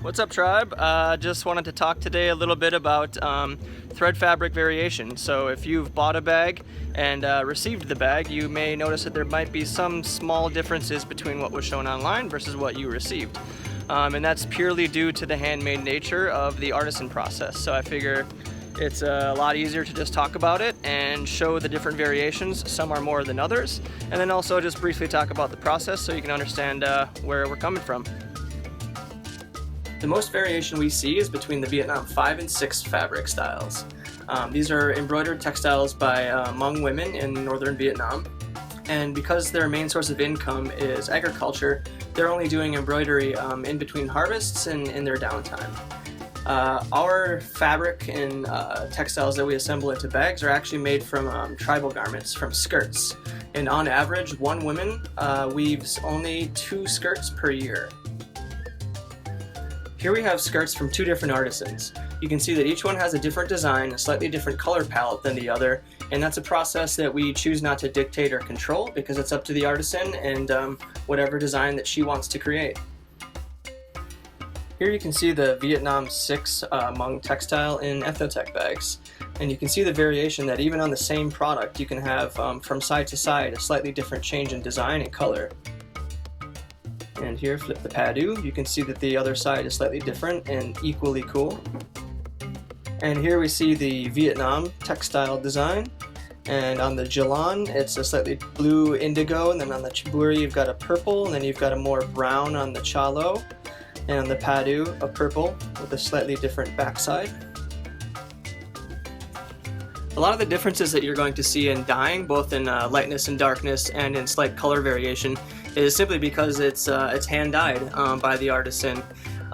What's up, tribe? Just wanted to talk today a little bit about thread fabric variation. So if you've bought a bag and received the bag, you may notice that there might be some small differences between what was shown online versus what you received. And that's purely due to the handmade nature of the artisan process. So I figure it's a lot easier to just talk about it and show the different variations. Some are more than others. And then also just briefly talk about the process so you can understand where we're coming from. The most variation we see is between the Vietnam 5 and 6 fabric styles. These are embroidered textiles by Hmong women in northern Vietnam. And because their main source of income is agriculture, they're only doing embroidery in between harvests and in their downtime. Our fabric and textiles that we assemble into bags are actually made from tribal garments, from skirts. And on average, one woman weaves only 2 skirts per year. Here we have skirts from 2 different artisans. You can see that each one has a different design, a slightly different color palette than the other, and that's a process that we choose not to dictate or control because it's up to the artisan and whatever design that she wants to create. Here you can see the Vietnam 6 Hmong textile in Ethnotech bags, and you can see the variation that even on the same product you can have from side to side a slightly different change in design and color. And here, flip the padu, you can see that the other side is slightly different and equally cool. And here we see the Vietnam textile design. And on the Jalan, it's a slightly blue indigo, and then on the Chiburi you've got a purple, and then you've got a more brown on the Chalo. And on the padu, a purple with a slightly different backside. A lot of the differences that you're going to see in dyeing, both in lightness and darkness and in slight color variation, is simply because it's hand dyed by the artisan.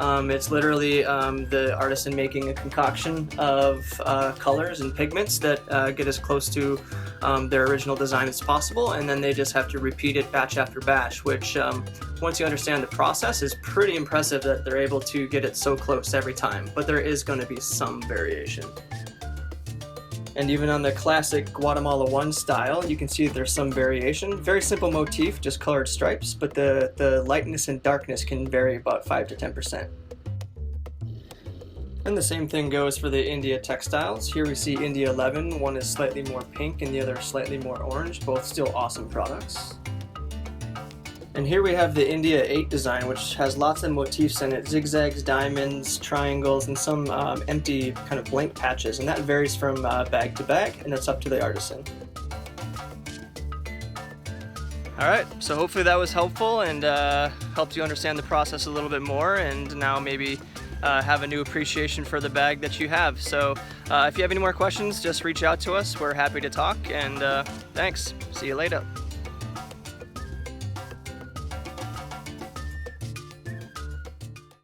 It's literally the artisan making a concoction of colors and pigments that get as close to their original design as possible, and then they just have to repeat it batch after batch, which once you understand the process is pretty impressive that they're able to get it so close every time, but there is going to be some variation. And even on the classic Guatemala 1 style, you can see that there's some variation. Very simple motif, just colored stripes, but the lightness and darkness can vary about 5 to 10%. And the same thing goes for the India textiles. Here we see India 11, one is slightly more pink and the other slightly more orange, both still awesome products. And here we have the India 8 design, which has lots of motifs in it, zigzags, diamonds, triangles, and some empty kind of blank patches, and that varies from bag to bag, and it's up to the artisan. Alright, so hopefully that was helpful and helped you understand the process a little bit more, and now maybe have a new appreciation for the bag that you have. So if you have any more questions, just reach out to us. We're happy to talk, and thanks. See you later.